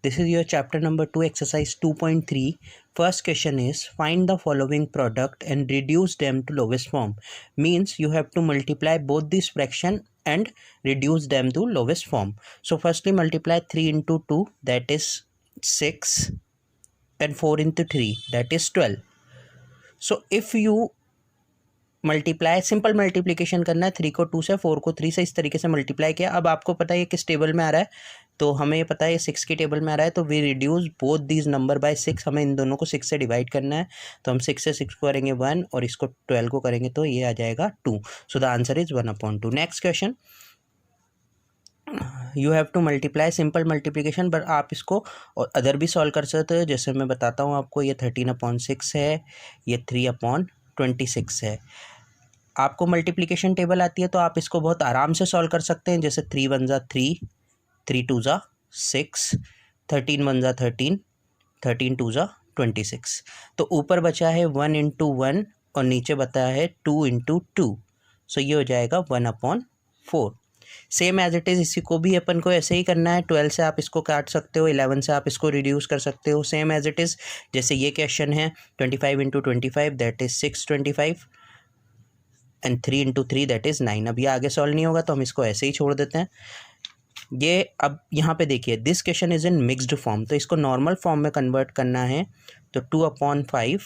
This is your chapter number 2, exercise 2.3. First question is, find the following product and reduce them to lowest form. Means you have to multiply both this fraction and reduce them to lowest form. So firstly multiply 3 into 2, that is 6, and 4 into 3, that is 12. So if you multiply, simple multiplication करना है, 3 को 2 से, 4 को 3 से, इस तरीके से multiply किया. अब आपको पता है ये किस टेबल में आ रहा है, तो हमें ये पता है ये 6 की टेबल में आ रहा है. तो we reduce both these number by 6. हमें इन दोनों को 6 से डिवाइड करना है. तो हम 6 से 6 को करेंगे 1 और इसको 12 को करेंगे तो ये आ जाएगा 2. So the answer is 1/2. Next question, you have to multiply, simple multiplication, but आप इसको और अदर भी सॉल्व कर सकते हो. जैसे मैं बताता हूँ आपको, ये 13/6 है, ये 3/26 है. आपको मल्टीप्लिकेशन टेबल आती है तो आप इसको बहुत आराम से सॉल्व कर सकते हैं. जैसे 3 1 जा 3, 3 2 जा 6, 13 1 जा 13, 13 2 जा 26. तो ऊपर बचा है 1 into 1 और नीचे बता है 2 into 2. सो ये हो जाएगा 1/4. सेम एज इट इज़ इसी को भी अपन को ऐसे ही करना है. 12 से आप इसको काट सकते हो, 11 से आप इसको रिड्यूस कर सकते हो. सेम एज इट इज़ जैसे ये क्वेश्चन है, 25 into 25 that is 625 and 3 into 3 that is 9. अब ये आगे सॉल्व नहीं होगा तो हम इसको ऐसे ही छोड़ देते हैं. ये अब यहाँ पे देखिए, this question is in mixed form, तो इसको नॉर्मल फॉर्म में कन्वर्ट करना है. तो 2/5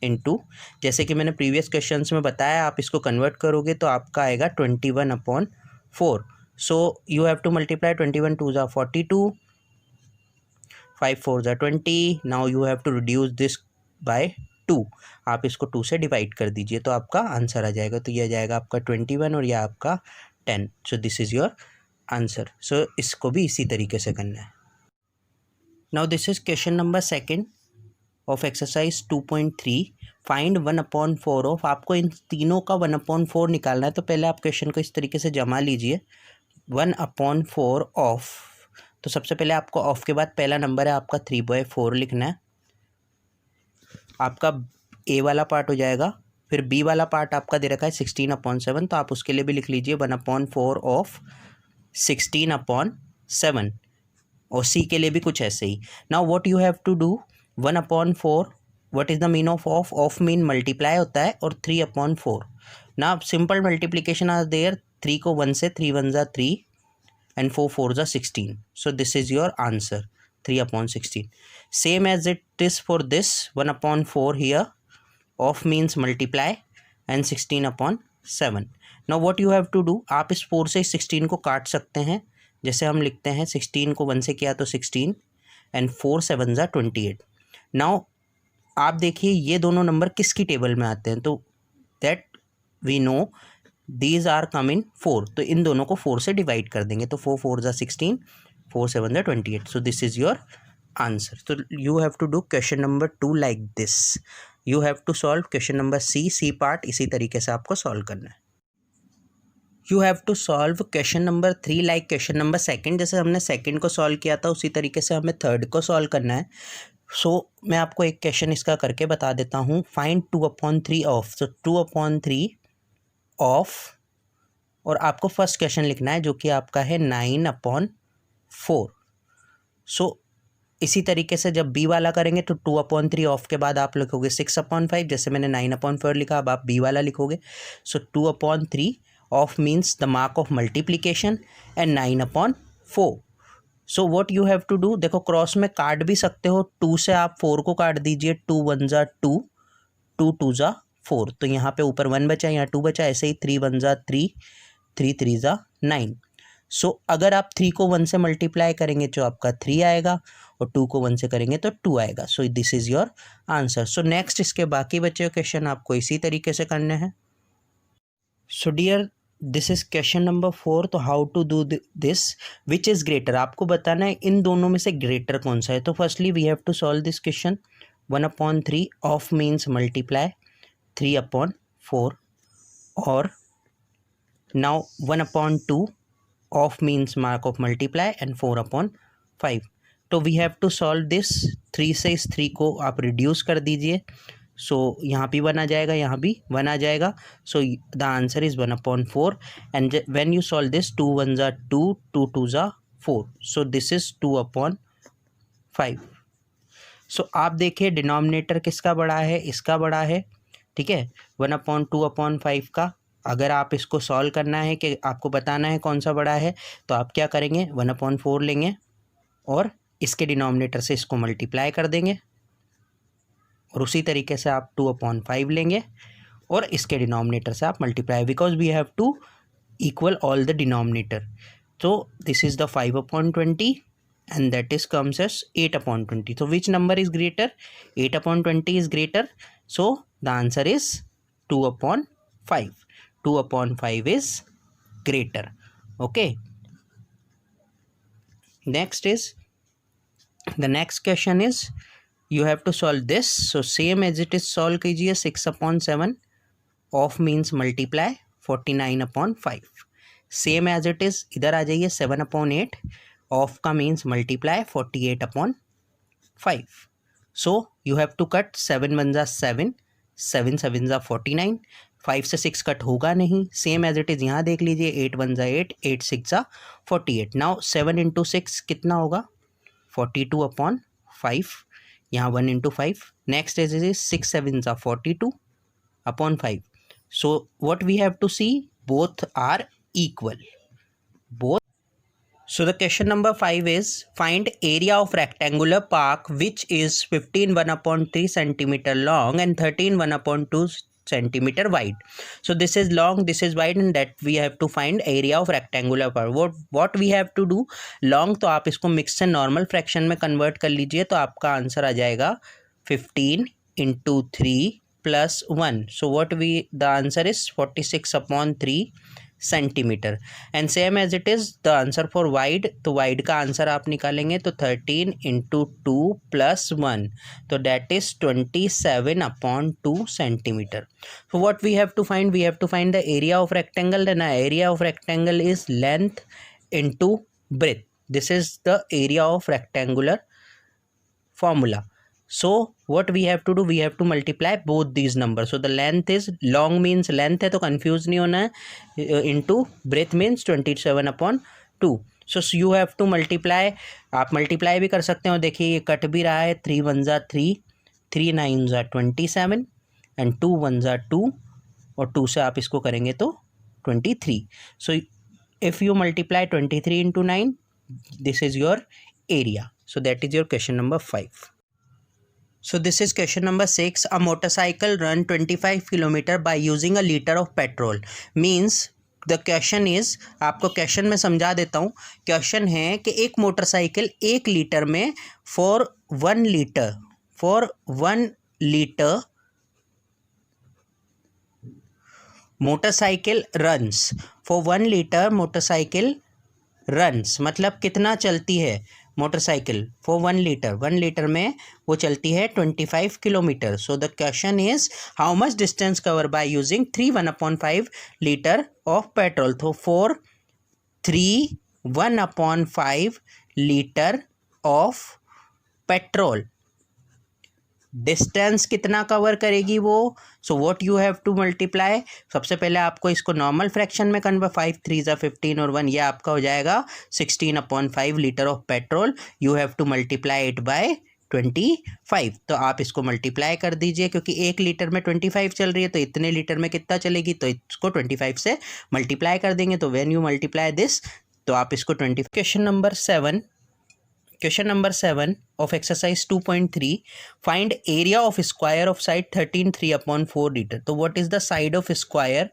इंटू, जैसे कि मैंने प्रीवियस क्वेश्चंस में बताया, आप इसको कन्वर्ट करोगे तो आपका आएगा 21/4. So you have to multiply 21 2 जा 42, 5 4 जा 20. Now you have to reduce this by 2. आप इसको 2 से डिवाइड कर दीजिए तो आपका आंसर आ जाएगा. तो ये आ जाएगा आपका 21 और यह आपका 10. So this is your answer. सो इसको भी इसी तरीके से करना है. Now this is question number 2 of exercise 2.3. Find 1/4 of. आपको इन तीनों का 1/4 निकालना है. तो पहले आप क्वेश्चन को इस तरीके से जमा लीजिए. 1/4 ऑफ, तो सबसे पहले आपको ऑफ के बाद पहला नंबर है आपका 3/4 लिखना है. आपका ए वाला पार्ट हो जाएगा. फिर बी वाला पार्ट आपका दे रखा है 16/7, तो आप उसके लिए भी लिख लीजिए 1/4 ऑफ 16/7. और सी के लिए भी कुछ ऐसे ही. Now what you have to do, 1/4, what is the mean of of. Of mean multiply होता है, और 3/4. ना सिंपल मल्टीप्लिकेशन आर देयर. 3 को 1 से, 3 1 जा 3 एंड 4 4 जा 16. सो this is your answer, 3/16. Same as it is for this 1/4 here. Of means multiply and 16/7. Now what you have to do, आप इस 4 से 16 को काट सकते हैं. जैसे हम लिखते हैं 16 को 1 से किया तो 16 एंड 4 7 जा 28. नाउ आप देखिए ये दोनों नंबर किसकी टेबल में आते हैं. तो that we know these are come in 4. तो इन दोनों को 4 से डिवाइड कर देंगे. तो 4 4 जा 16, 4 7 जा 28. So this is your answer. तो you have to do question number 2 like this. You have to solve question number C part इसी तरीके से आपको सॉल्व करना है. You have to solve question number 3 like question number 2. जैसे हमने second को सॉल्व किया था उसी तरीके से हमें थर्ड को सॉल्व करना है. सो मैं आपको एक क्वेश्चन इसका करके बता देता हूँ. Find 2/3 of. तो 2/3 ऑफ, और आपको फर्स्ट क्वेश्चन लिखना है जो कि आपका है 9/4. सो इसी तरीके से जब बी वाला करेंगे तो 2/3 ऑफ के बाद आप लिखोगे 6/5. जैसे मैंने 9/4 लिखा, अब आप बी वाला लिखोगे. So 2/3 of means the mark of multiplication and 9/4. So what you have to do, देखो क्रॉस में काट भी सकते हो. 2 से आप 4 को काट दीजिए. 2 1 जा 2, 2 2 जा 4. तो यहाँ पे ऊपर 1 बचा, यहाँ 2 बचा. ऐसे ही 3 1 जा 3, 3 3 जा 9. सो अगर आप 3 को 1 से मल्टीप्लाई करेंगे तो आपका 3 आएगा, और 2 को 1 से करेंगे तो 2 आएगा. सो this is your answer. So next इसके बाकी बचे हुए क्वेश्चन आपको इसी तरीके से करने हैं. So dear, this is question number 4. तो how to do this, which is greater. आपको बताना है इन दोनों में से ग्रेटर कौन सा है. तो firstly we have to solve this question. 1/3 of means multiply 3/4, और now 1/2 of means mark of multiply and 4/5. तो we have to solve this. 3 से इस 3 को आप रिड्यूस कर दीजिए. सो यहाँ भी 1 आ जाएगा, यहाँ भी 1 आ जाएगा. So the answer is 1/4. And when you solve this, 2 1 जा 2, 2 2 जा 4. सो दिस इज़ 2/4. 5। सो आप देखिए डिनोमिनेटर किसका बड़ा है, इसका बड़ा है, ठीक है, 1/2/5 का। अगर आप इसको सॉल्व करना है कि आपको बताना है कौन सा बड़ा है, तो आप क्या करेंगे, 1/4 लेंगे और इसके डिनोमिनेटर से इसको मल्टीप्लाई कर देंगे, और उसी तरीके से आप 2/5 लेंगे और इसके डिनोमिनेटर से आप multiply, because we have to equal all the denominator. So this is the 5/20 and that is comes as 8/20. So which number is greater? 8/20 is greater. So the answer is 2/5. 2/5 is greater. Okay. Next is the next question is you have to solve this. So same as it is solve कीजिए 6/7 of means multiply 49/5. Same as it is इधर आ जाइए 7/8 of का means multiply 48/5. So you have to cut 7 1 जा 7, 7 7 जा 49, 5 से 6 cut होगा नहीं, सेम एज इट इज़ यहाँ देख लीजिए 8 1 जा 8, 8 6 जा 48. नाउ 7 × 6 कितना होगा, 42/5, यहाँ 1 × 5. नेक्स्ट इज 6 7 जा 42/5. So what we have to see, both are equal, both. So the question number 5 is find area of rectangular park which is 15 1/3 centimeter long and 13 1/2 centimeter wide. So this is long, this is wide, and that we have to find area of rectangular park. What we have to do, long तो आप इसको mix से normal fraction में convert कर लीजिए, तो आपका answer आ जाएगा 15 × 3 + 1. So what the answer is 46/3 centimetre. And same as it is the answer for wide, तो वाइड का आंसर आप निकालेंगे तो 13 × 2 + 1, तो that is 27/2 centimetre. So what we have to find, we have to find the area of rectangle, and area of rectangle is length into breadth. This is the area of rectangular formula. So what we have to do, we have to multiply both these numbers. So the length is, long means length है तो confuse नहीं होना है, into breadth means 27/2. So you have to multiply, आप multiply भी कर सकते हो, देखिए ये कट भी रहा है, 3 1 जा 3, 3 9 जा 27 एंड 2 1 जा 2, और 2 से आप इसको करेंगे तो 23. So if you multiply 23 × 9, this is your area. So that is your question number 5. So this is question number 6. A motorcycle run 25 km by using a liter of petrol. Means the question is, आपको question में समझा देता हूँ. Question है कि एक motorcycle 1 litre में for 1 liter motorcycle runs, for 1 liter motorcycle runs मतलब कितना चलती है मोटरसाइकिल, फॉर 1 लीटर, 1 लीटर में वो चलती है 25 kilometre. So the question is how much distance cover by using 3 1/5 litre of petrol. तो for 3 1/5 litre of petrol distance कितना कवर करेगी वो. So what you have to multiply, सबसे पहले आपको इसको नॉर्मल फ्रैक्शन में कन्वर्ट, 5 3 जा 15 और 1, ये आपका हो जाएगा 16/5 litre of petrol. You have to multiply it by 25. तो आप इसको मल्टीप्लाई कर दीजिए, क्योंकि 1 लीटर में 25 चल रही है, तो इतने लीटर में कितना चलेगी, तो इसको 25 से मल्टीप्लाई कर देंगे. तो व्हेन यू मल्टीप्लाई दिस, तो आप इसको 20. Question number 7 of exercise 2.3, find area of square of side 13 3/4 litre. तो what is the side of square,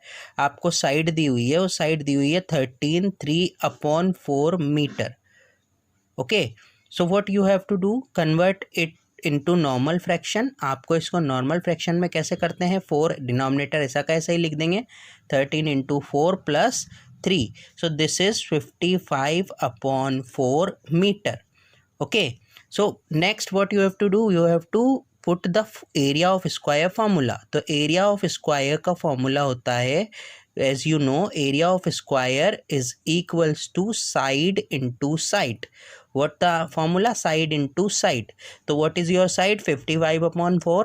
आपको साइड दी हुई है, वो साइड दी हुई है 13 3/4 metre. Okay, so what you have to do, convert it into normal fraction. आपको इसको नॉर्मल फ्रैक्शन में कैसे करते हैं, 4 डिनोमिनेटर ऐसा कैसे ही लिख देंगे, 13 × 4 + 3. So this is 55/4 metre. Okay, so next what you have to do, you have to put the area of square formula. तो area of square का formula होता है, as you know, area of square is equals to side into side. What the formula, side into side. So what is your side, 55/4.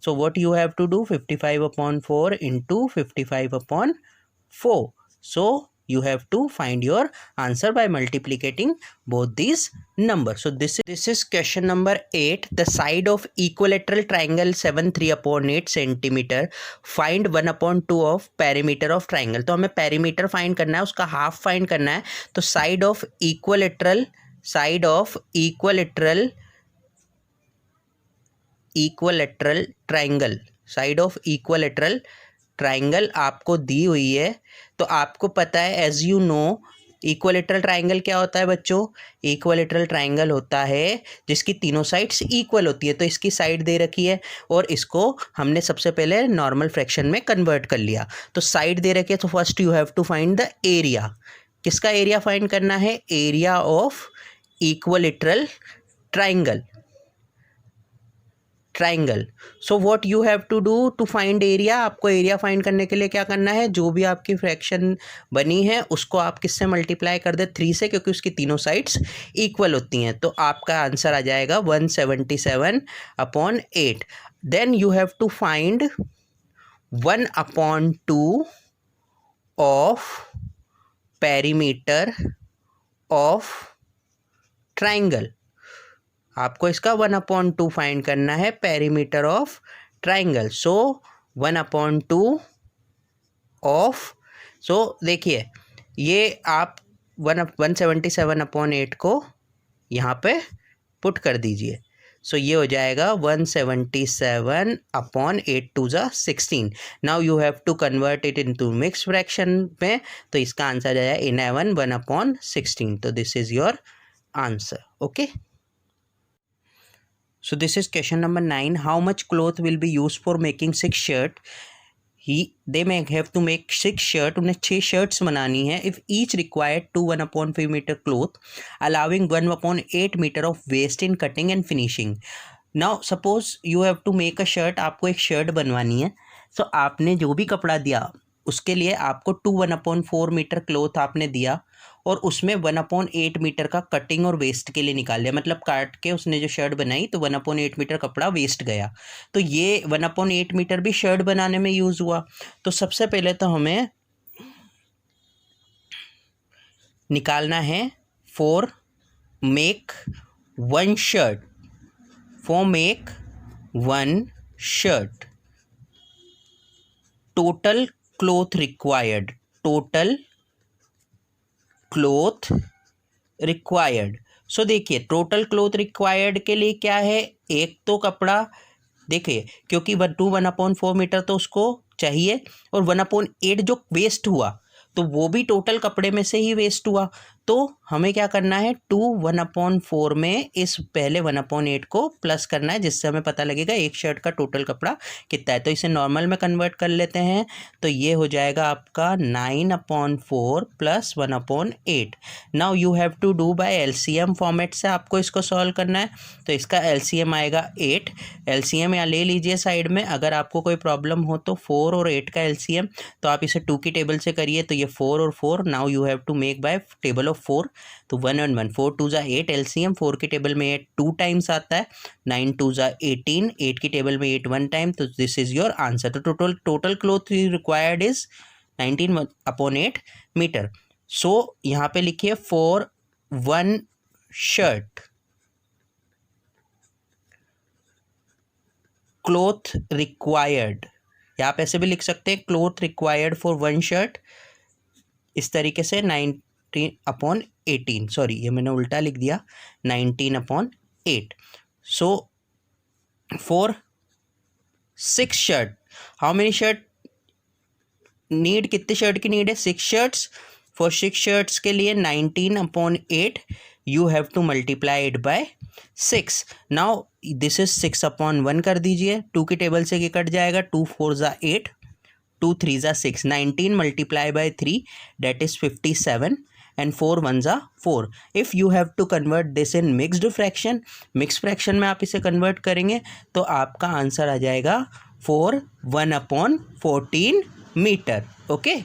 So what you have to do, 55/4 into 55/4. So you have to find your answer by multiplicating both these numbers. So this is question number 8. The side of equilateral triangle 7 3/8 centimeter. Find 1/2 of perimeter of triangle. तो हमें perimeter find करना है, उसका half find करना है. तो side of equilateral triangle, side of equilateral triangle आपको दी हुई है. तो आपको पता है, as you know, equilateral triangle क्या होता है बच्चों? इक्वलेटरल ट्राइंगल होता है जिसकी तीनों साइड्स इक्वल होती है. तो इसकी साइड दे रखी है और इसको हमने सबसे पहले नॉर्मल फ्रैक्शन में कन्वर्ट कर लिया. तो साइड दे रखी है, तो first you have to find the area. किसका एरिया फाइंड करना है? Area of equilateral triangle. So what you have to do to find area? आपको एरिया फाइंड करने के लिए क्या करना है? जो भी आपकी फ्रैक्शन बनी है उसको आप किससे मल्टीप्लाई कर दे? 3 से, क्योंकि उसकी तीनों साइड्स इक्वल होती हैं. तो आपका आंसर आ जाएगा 177/8. Then you have to find 1/2 of perimeter of triangle. आपको इसका 1/2 फाइंड करना है, perimeter of triangle. So 1/2 of, so देखिए ये आप 177/8 को यहाँ पे पुट कर दीजिए. सो ये हो जाएगा 177/8 2 ज़ा 16. Now you have to convert it into mix fraction में. तो इसका आंसर आ जाएगा 11 1/16. तो this is your answer. Okay. So this is question number 9. How much cloth will be used for making 6 shirt? They may have to make 6 shirt. उन्हें 6 shirts बनानी है. If each required 1/5 meter cloth, allowing 1/8 meter of waste in cutting and finishing. Now suppose you have to make a shirt. आपको एक shirt बनवानी है. So आपने जो भी कपड़ा दिया उसके लिए आपको 1/4 मीटर क्लोथ आपने दिया और उसमें 1/8 मीटर का कटिंग और वेस्ट के लिए निकाल लिया. मतलब काट के उसने जो शर्ट बनाई तो 1/8 मीटर कपड़ा वेस्ट गया. तो ये 1/8 मीटर भी शर्ट बनाने में यूज़ हुआ. तो सबसे पहले तो हमें निकालना है for make one shirt, total cloth required. So देखिए टोटल क्लोथ रिक्वायर्ड के लिए क्या है? एक तो कपड़ा, देखिए क्योंकि 1/4 मीटर तो उसको चाहिए और 1/8 जो वेस्ट हुआ तो वो भी टोटल कपड़े में से ही वेस्ट हुआ. तो हमें क्या करना है? 1/4 में इस पहले 1/8 को प्लस करना है, जिससे हमें पता लगेगा एक शर्ट का टोटल कपड़ा कितना है. तो इसे नॉर्मल में कन्वर्ट कर लेते हैं. तो ये हो जाएगा आपका 9/4 plus 1/8. Now you have to do by LCM format से आपको इसको सॉल्व करना है. तो इसका एलसीएम आएगा 8. एलसीएम यहाँ ले लीजिए साइड में. अगर आपको कोई प्रॉब्लम हो तो 4 और 8 का एलसीएम तो आप इसे 2 की टेबल से करिए. तो ये 4 और 4. Now you have to make by table of 4. तो 1 और 1 4 2 ज़ा 8 एलसीएम. 4 की टेबल में 8 2 टाइम्स आता है. 9 2 ज़ा 18. 8 की टेबल में 8 1 टाइम. तो दिस इज योर आंसर. तो total cloth required is 19/8 metre. So यहाँ पे लिखिए for one shirt cloth required, या आप ऐसे भी लिख सकते हैं cloth required for one shirt. इस तरीके से 19/18. सॉरी ये मैंने उल्टा लिख दिया, 19/8. So for 6 shirt, how many shirt need? कितने शर्ट की नीड है? 6 शर्ट्स. फॉर 6 शर्ट्स के लिए 19/8 you have to multiply it by 6. Now this is 6/1 कर दीजिए. 2 की टेबल से ये कट जाएगा. 2 4 ज़ा 8, 2 3 ज़ा 6. 19 multiply by 3 that is 57 and 4 1 ज़ा 4. If you have to convert this in mixed fraction, mixed fraction में आप इसे कन्वर्ट करेंगे तो आपका आंसर आ जाएगा 4 1/14 metre. Okay.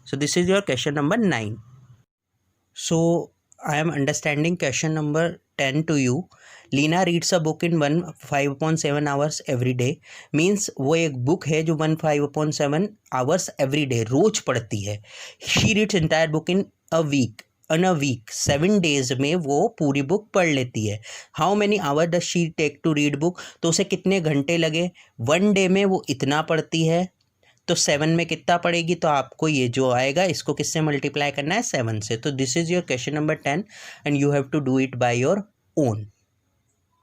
So this is your question number 9. So I am understanding question number 10 to you. Leena reads a book in 5/7 hours every day. Means वो एक बुक है जो 5/7 hours every day रोज पढ़ती है. She reads entire book in a week. In a week 7 days में वो पूरी बुक पढ़ लेती है. How many hour does she take to read book? तो उसे कितने घंटे लगे? 1 day में वो इतना पढ़ती है, तो 7 में कितना पड़ेगी? तो आपको ये जो आएगा इसको किससे मल्टीप्लाई करना है? 7 से. तो this is your question number 10 and you have to do it by your own.